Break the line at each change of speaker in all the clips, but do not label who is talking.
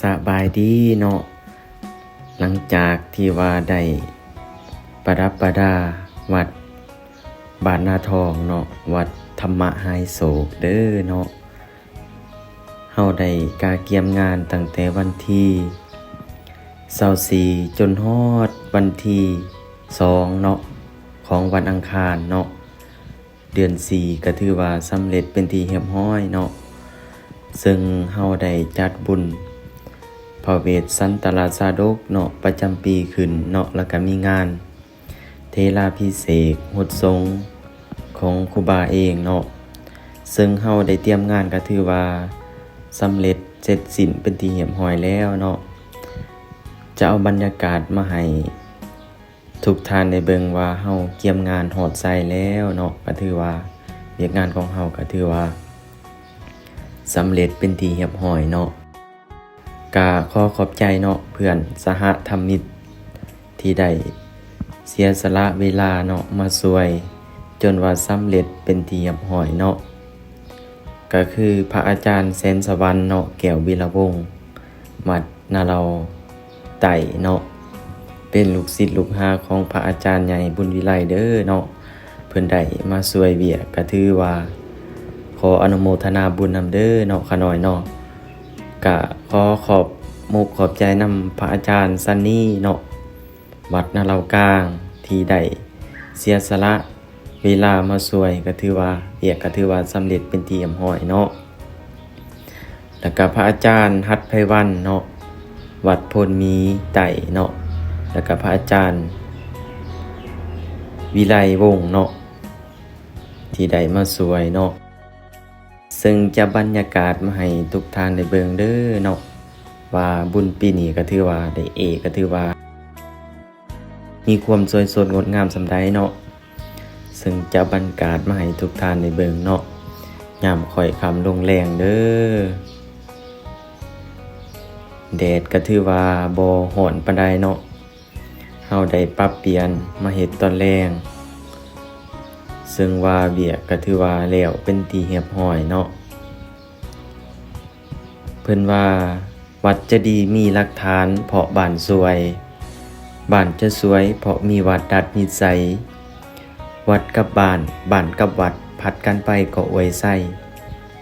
สบายดีเนาะหลังจากที่ว่าได้ประดับประดาวัดบาทนาทองเนาะวัดธรรมไฮโศกเด้อเนาะเฮาได้กาเกียมงานตั้งแต่วันที่24จนฮอดวันที่2เนาะของวันอังคารเนาะเดือน4ก็ถือว่าสำเร็จเป็นที่เรียบร้อยเนาะซึ่งเฮาได้จัดบุญพระเวทสันตราสาดกเนาะประจำปีขึ้นเนาะแล้วก็มีงานเทราพิเศษกหดทรงของครูบาเองเนาะซึ่งเฮาได้เตรียมงานก็ถือว่าสำเร็จเสร็จสิ้นเป็นที่เรียบร้อยแล้วเนาะจะเอาบรรยากาศมาให้ทุกท่านได้เบิ่งว่าเฮาเกียมงานฮอดไสแล้วเนาะก็ถือว่าเวียกงานของเฮาก็ถือว่าสำเร็จเป็นที่เรียบร้อยเนาะก็ขอขอบใจเนาะเพื่อนสหธรรมิตรที่ได้เสียสละเวลาเนาะมาช่วยจนว่าสำเร็จเป็นที่เรียบร้อยเนาะก็คือพระอาจารย์แสนสวรรค์เนาะแก้ววีระวงศ์วัดนาเราไต่เนาะเป็นลูกศิษย์ลูกหาของพระอาจารย์ใหญ่บุญวิไลเด้อเนาะเพิ่นได้มาช่วยเวียกก็ถือว่าขออนุโมทนาบุญนำเด้อเนาะขะน้อยเนาะก็ขอขอบมุกขอบใจนำพระอาจารย์ซันนี่เนาะวัดนาเรากลางที่ได้เสียสละเวลามาช่วยก็ถือว่าเวียกก็ถือว่าสำเร็จเป็นที่เรียบร้อยเนาะแล้วก็พระอาจารย์หัตถ์ไพวันเนาะวัดโพนมีไต่เนาะแล้วก็พระอาจารย์วิไลวงศ์เนาะที่ได้มาช่วยเนาะซึ่งจะบรรยากาศมาให้ทุกท่านได้เบิ่งเด้อเนาะว่าบุญปีนี้ก็ถือว่าได้ก็ถือว่ามีความสวยสดงดงามสำใดเนาะซึ่งจะบรรยากาศมาให้ทุกท่านได้เบิ่งเนาะยามค่อยค่ำลงแรงเด้อแดดก็ถือว่าบ่ร้อนปานใดเนาะเฮาได้ปรับเปลี่ยนมาเฮ็ดตอนแรงซึ่งว่าเวียกก็ถือว่าแล้วเป็นที่เรียบร้อยเนาะเพิ่นว่าวัดจะดีมีหลักฐานเพราะบ้านสวยบ้านจะสวยเพราะมีวัดดัดนิสัยวัดกับบ้านบ้านกับวัดผัดกันไปก็อวยไส้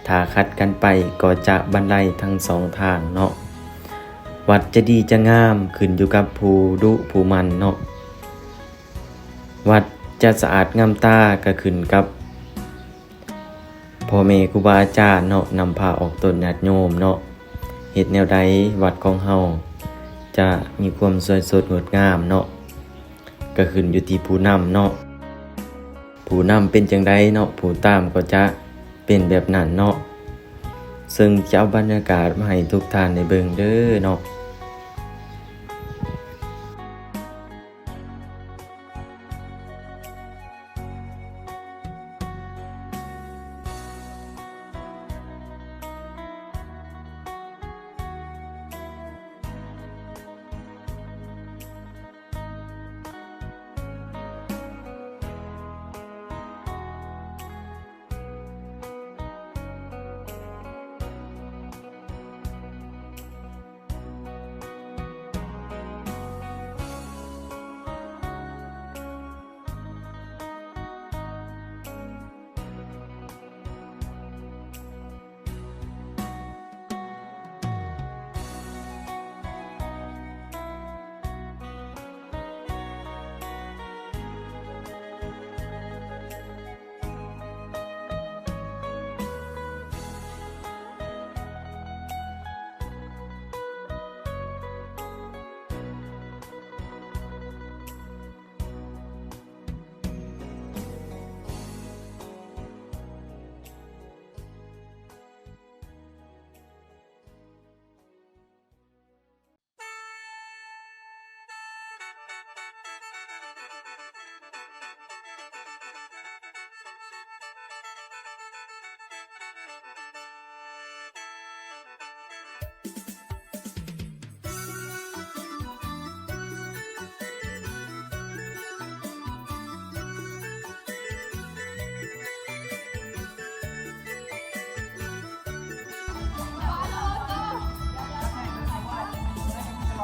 ถ้าขัดกันไปก็จะบรรลัยทั้งสองทางเนาะวัดจะดีจะงามขึ้นอยู่กับผู้ดุผู้มันเนาะวัดจะสะอาดงามตาก็ขึ้นกับพ่อแม่ครูบาอาจารย์เนาะนำพาออกตนญาติโยมเนาะเฮ็ดแนวใดวัดของเฮาจะมีความสวยสดงดงามเนาะก็ขึ้นอยู่ที่ผู้นำเนาะผู้นำเป็นจังไดเนาะผู้ตามก็จะเป็นแบบนั้นเนาะซึ่งจะเอาบรรยากาศมาให้ทุกท่านได้เบิ่งเด้อเนาะ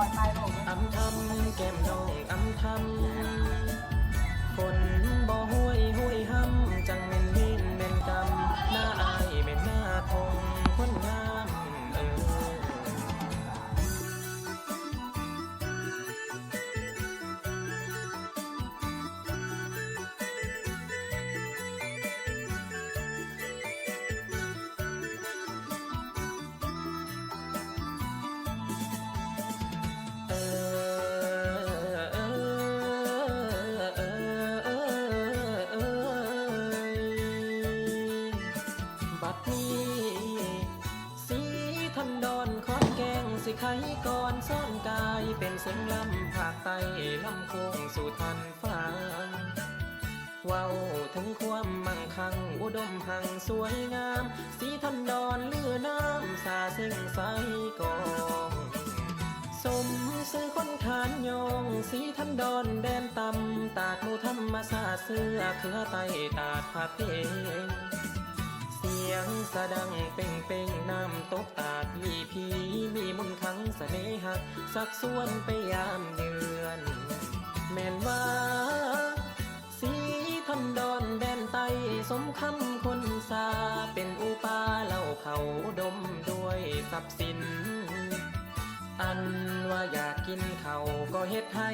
อำทำแก้มน้องอำทำฝนบ่ห้วยห้วยห้ำจังแม่นเว้นแม่นกรรมหน้าอายแม่นหน้าทงคนงามบัดนี้สีทันดอนคอนแกงสิไขก่อนซ่อนกายเป็นเสียงลำภาคใต้ลำโคงสู่ทันฟังเว้าถึงความมั่งคั่งอุดมหังสวยงามสีทันดอนเลือน้ำสาเส้งใสกองสมซื้อคนขานยองสีทันดอนแดนตำตาดหมูธรรมศาสตร์เสื้อเครือไตตาดผักเพงเสียงสะดังเป่งเป่งน้ำตกตาดลีพีมีมุนต์ขังเสน่หักสักส่วนไปยามเยือนแม่นว่าสีทันดอนแดนไตสมคำคนสาเป็นอุปาเล่าเขาดมด้วยทรัพย์สินอันว่าอยากกินเขาก็เฮ็ดให้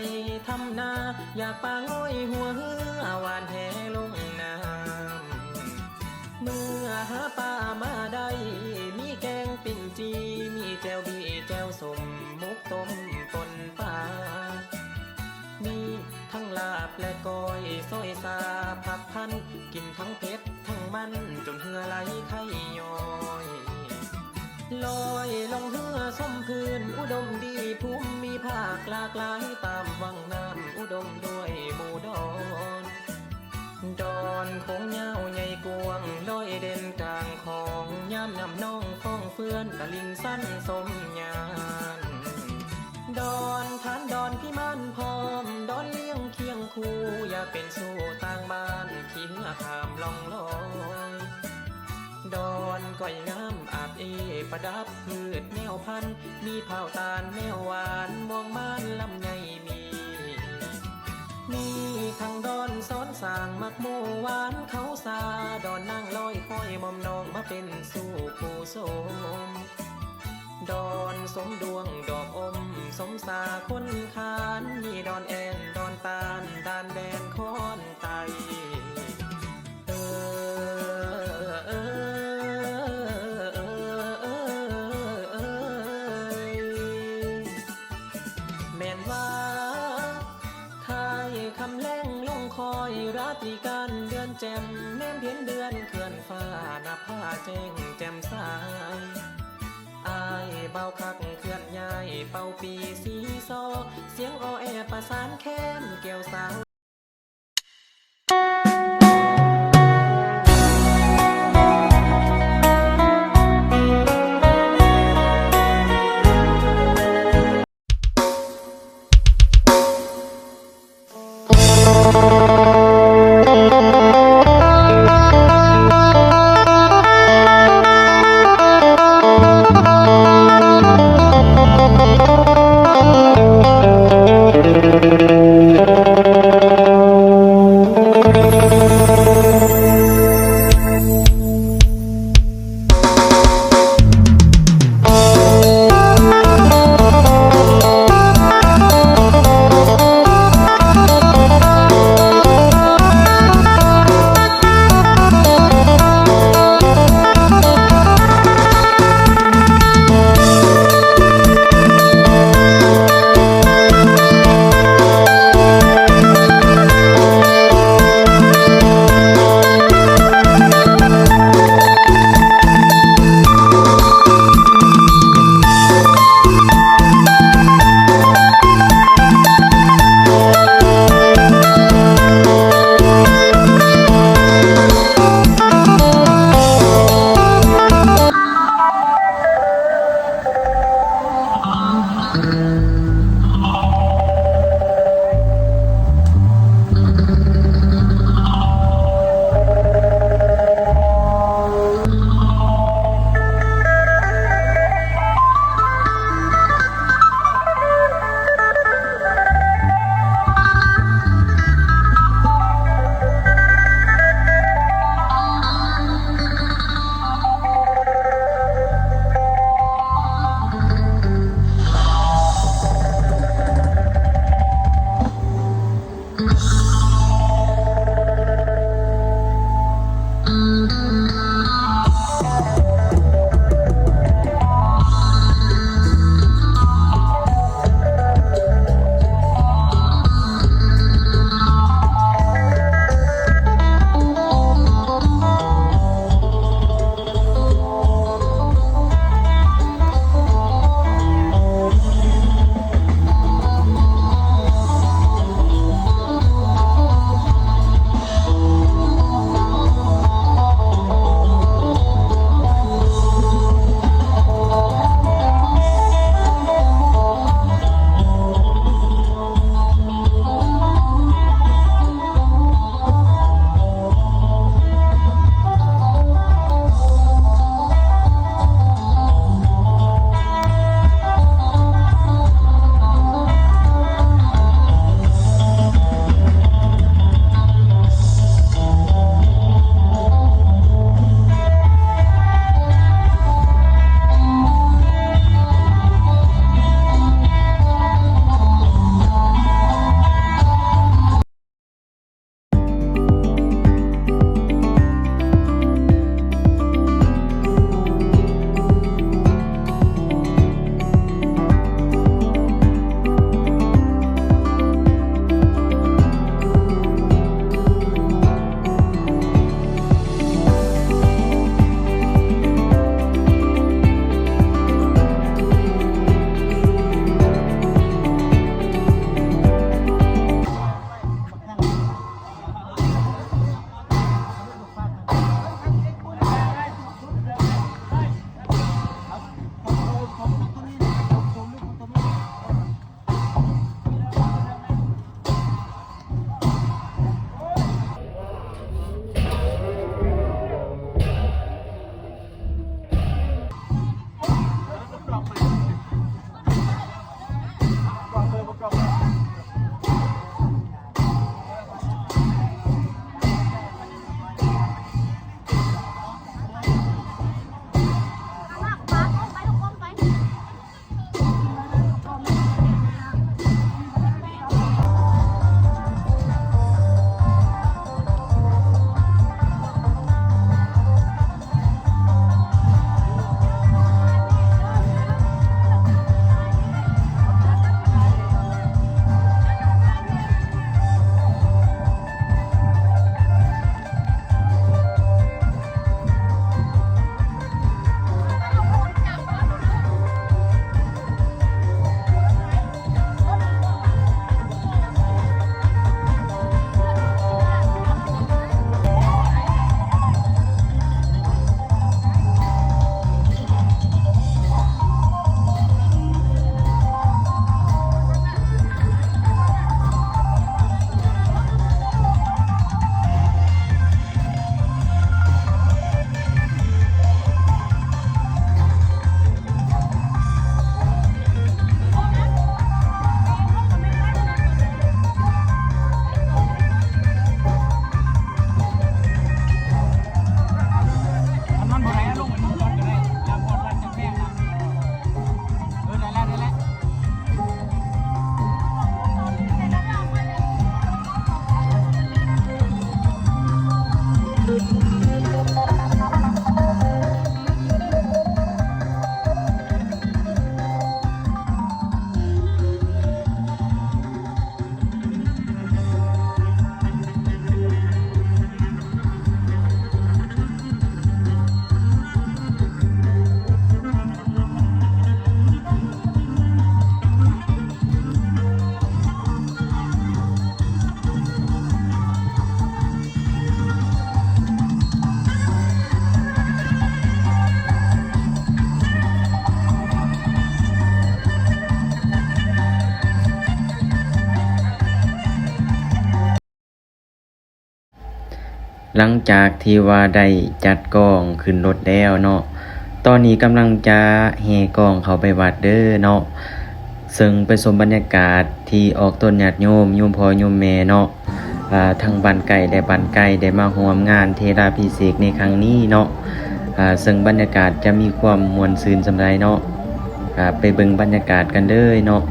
ทำนาอยากปาง้อยหัวเหือหวานแหลงน้ำเมื่อหาปลามาได้มีแกงปิ่นจีมีแจวบีแจวสมมุกต้มปนปลามีทั้งลาบและก้อยซอยซาผักพันกินทั้งเผ็ดทั้งมันจนเหือไหลไข่ย้อยลอยลงเหือส้มพื้นอุดมดีภูมิมีภาคหลากหลายตามวังน้ำอุดมด้วยหมู่ดอนดอนคงเงาใหญ่กวงลอยเด่นกลางของย่ำนำน้องฟ้องเฟื่อนตะลิงสั้นสมญานดอนทานดอนพี่มันพร้อมดอนเลี้ยงเคียงคู่อยากเป็นสู่ต่างบ้านขี้เหือขามล่องลอยดอนก้อยงามอาบประดับพืชแนวพันธุ์มีเผาตาลแนวหวานมองม่านลำไยมีทั้งดอนซ้อนสร้างมักโมหวานเขาซาดอนนั่งลอยคอยมอมนองมาเป็นสู่ผู้สมดอนสมดวงดอกอมสมสาคนขานมีดอนแอนดอนตาลดานแดนคอนไตแม่นว่าทายคำแล้งลงคอยราตรีการเดือนแจ่มแม่นเพียนเดือนเคลื่อนฟ้านับผ้าแจ้งแจ่มใสอายเบาคักเคลื่อนย้ายเป่าปีสีซอเสียงออแอประสานแค้นเกี่ยวสาว หลังจากที่ว่าได้จัดกองขึ้นรถแล้วเนาะตอนนี้กำลังจะแห่กองเข้าไปวัดเด้อเนาะซึ่งไปชมบรรยากาศที่ออกต้นญาติโยมพ่อโยมแม่เนาะทั้งบ้านไก่และบ้านไก่ได้มาร่วมงานเทราพิเศษกในครั้งนี้เนาะซึ่งบรรยากาศจะมีความม่วนซื่นสำหรับเนาะไปเบิ่งบรรยากาศกันเด้อเนาะ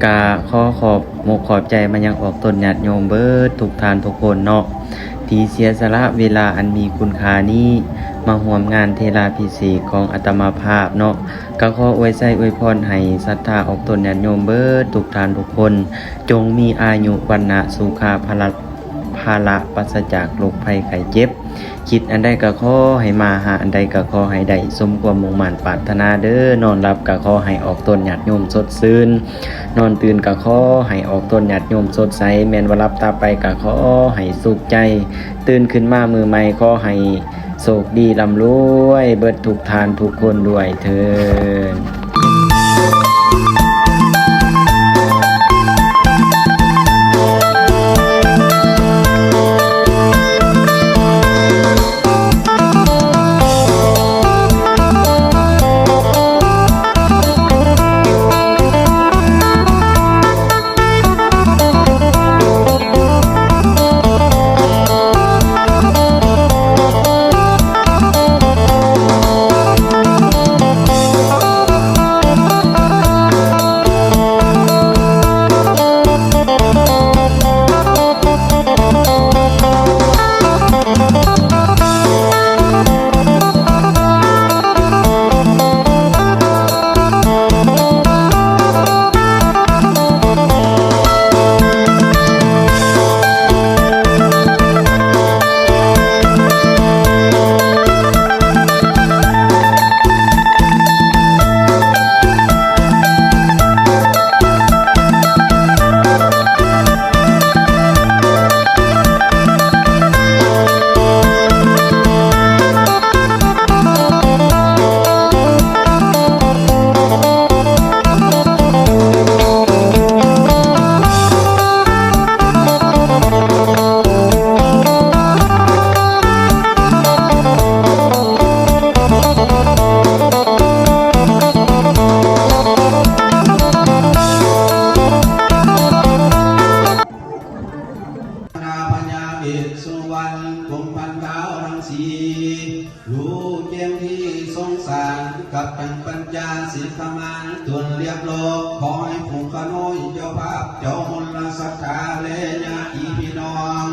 กาขอบมกขอบใจมายังออกต้นญาติโยมเบิดทุกท่านทุกคนเนาะที่เสียสละเวลาอันมีคุณค่านี้มาร่วมงานเทราพิเศษกของอาตมาภาพเนาะก็ขออวยไส้อวยพรให้ศรัทธาออกต้นญาติโยมเบิดทุกท่านทุกคนจงมีอายุวรรณะสุขภาละปราศจากโรคภัยไข้เจ็บคิดอันใดก็ขอให้มาหาอันใดก็ขอให้ได้สมความมุ่งมั่นปรารถนาเด้อนอนหลับก็ขอให้ออกต้นญาติโยมสดชื่นนอนตื่นก็ขอให้ออกต้นญาติโยมสดใสแม่นว่าหลับตาไปก็ขอให้สุขใจตื่นขึ้นมามือใหม่ขอให้โชคดีร่ำรวยเบิดทุกทานทุกคนด้วยเถิด
สุวรรณคงพันดาวรังสีรู้แจ้งที่สงสารกับปัญญาศิลปมานตวนเรียบโลกขอให้ผูกขน้อยเจ้าภาพเจ้ามลสักการและญาติพี่น้อง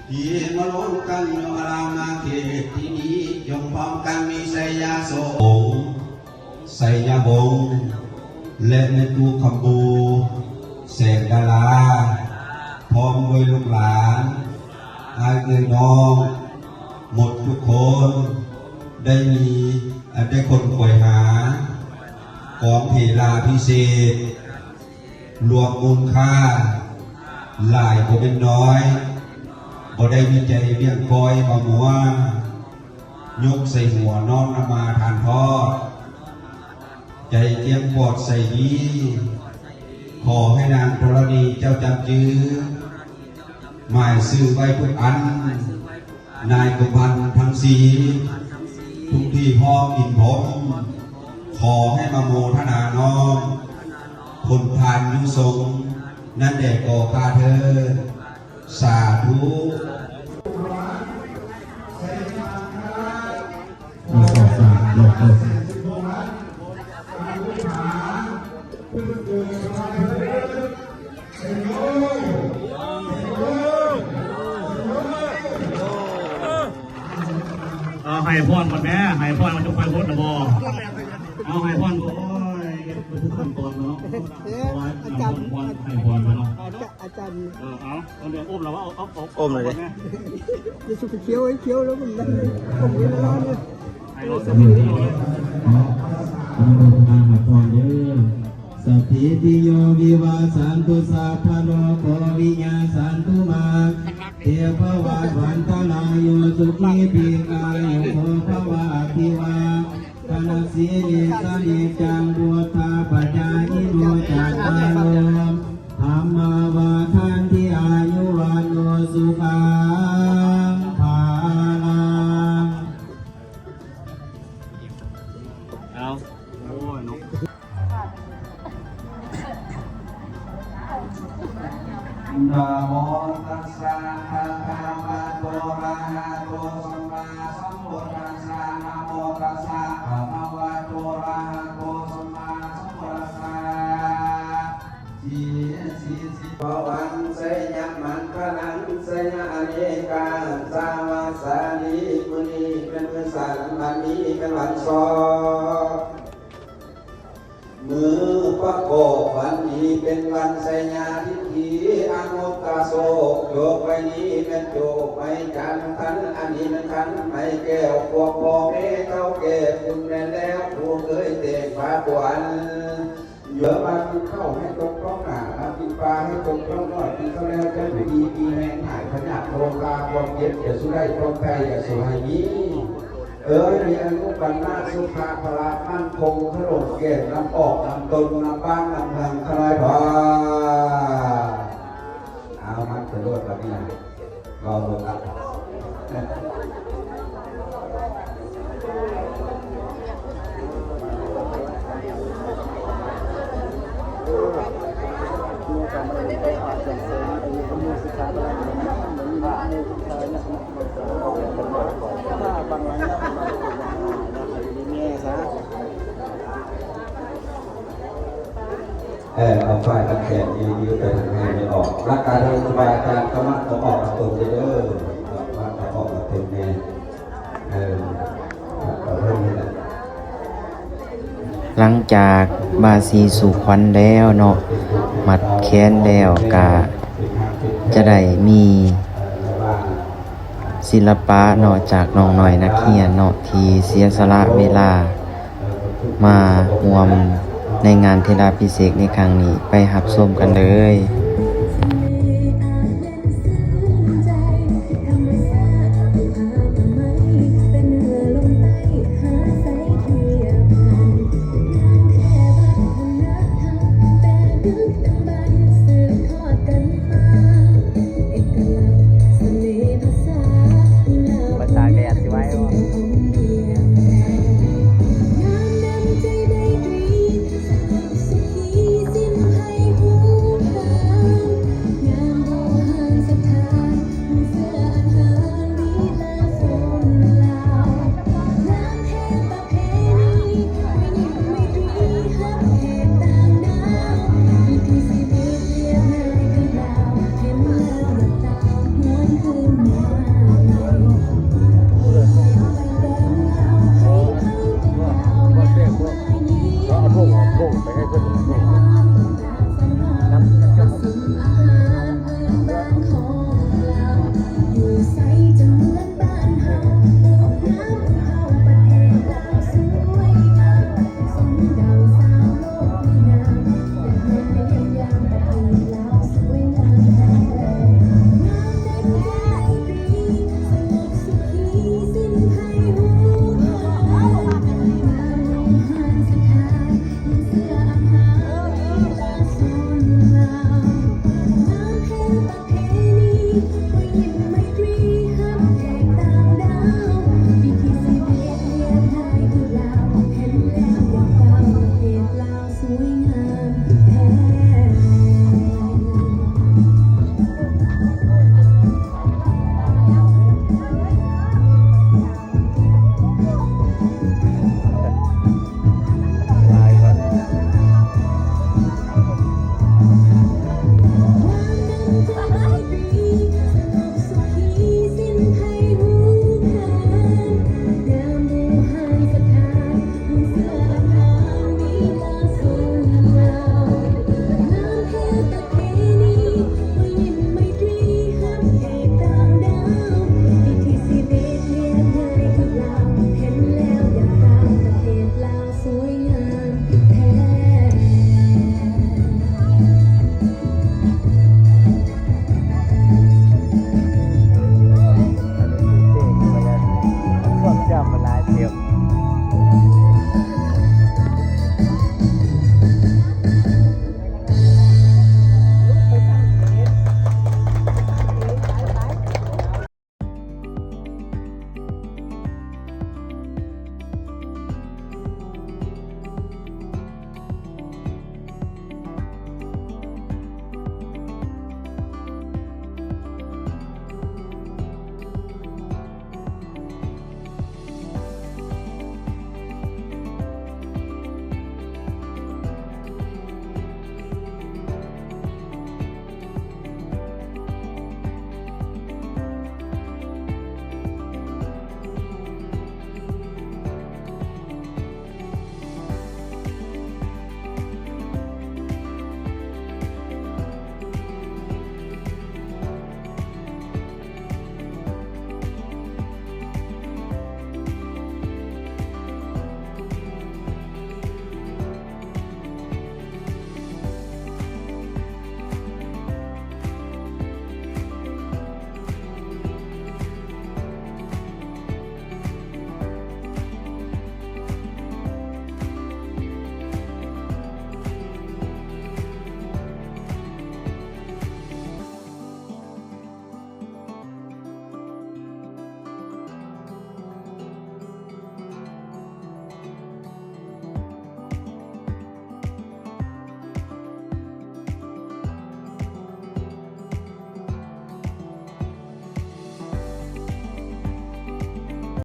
ที่มาล้นกันโยรามาเขตที่นี้ยงพร้อมกันมีไสยาโสไสยาบงและในตูคำบูเสกดาราพร้อมด้วยลูกหลานอาเอ่ยน้องหมดทุกคนได้คนป่วยหาของเทราพิเศษรวมมูลค่าหลายบ่เป็นน้อยบ่ได้มีใจเลี้ยงคอยมาหัวยกใส่หัวน้อมนมาทานทอดใจเลี้ยงปอดใส่นี้ขอให้นางธรณีเจ้าจำจื้อหมายซื้อไว้ทุกอันนายกุพันทั้งสีทุกที่พร้อมอินผมขอให้มาโมทนาน้อมคนทานยุทรงนั่นแด่ก่อคาเธอสาธุ
ให้พรก่อนแม่ให้พรมันจะคอยพ้นนะบอเอาให้พรโอ้ยทุกขั้นตอนเนาะอาจารย์ให้พรเนาะ
อาจารย์
เอาเดี๋ยวอุ้มเราว่าเอา
อมเลยดิ
จะสุกเคี้ยวไอ้เคี้ยวแล้วมันผมเย็นร้อนเลย
ให้เราสมุนไพร
สัพพิติโยวิวาสันตุสัพพะโลกวิญญาสันตุมาเทพวัตวันตนาโยสุขีปีกายโยภวะภิวาคณสีนิสานิจังบุตตาปัญญาอิโนจัตตาโลธรรมาวาทันที่อายุวันโนสุขังภา นะโมตัสสะภะคะวะโตอะระหะโตสัมมาสัมพุทธัสสะนะโมตัสสะภะคะวะโตอะระหะโตสัมมาสัมพุทธัสสะสีภวันเสยมันพลังเสยอเนกาสาวาสาลีมุนีเป็นมือสันวันนี้เป็นวันสอบมือประกอบวันนี้เป็นวันไสยาทิฏฐิอนุตตโสกโยกไปนี้เป็นโยกไปจันทันอันนี้เป็นทันไม่แก้วพวกพ่อแม่เท่าแก่คุณแม่แล้วผู้เคยเตะฟ้าปวนเยอะมากินข้าวให้ตรงต้องหนากินปลาให้ตรงต้องนอดกินข้าวแล้วจะไม่ดีปีแห่งหายขยับโครงการความเย็นอย่าสู้ได้ความใจอย่าสู้ให้นี้มีอนุปันนาสุภาพละมั่นคงขนมเกศน้ำออกน้ำตนน้ำบ้านน้ำทางคลายพาเอามันจะรวดแบบนี้รอรวดละเอาไฟตั้งแต่ยืดไปทางไหนไม่ออกร่างกายเราสบายอาการก็มัดต้องออกมาตุ่มเด้อมัดต้องออกมาตุ่มแน่เอาเรื่องนี้แหละ
หลังจากบาสีสู่ขวัญแล้วเนาะมัดแขนแล้วกะจะได้มีศิลปะเนาะจากน้องหน่อยนักเรียนเนาะที่เสียสละเวลามาร่วมในงานเทศกาลพิเศษในครั้งนี้ไปรับชมกันเลย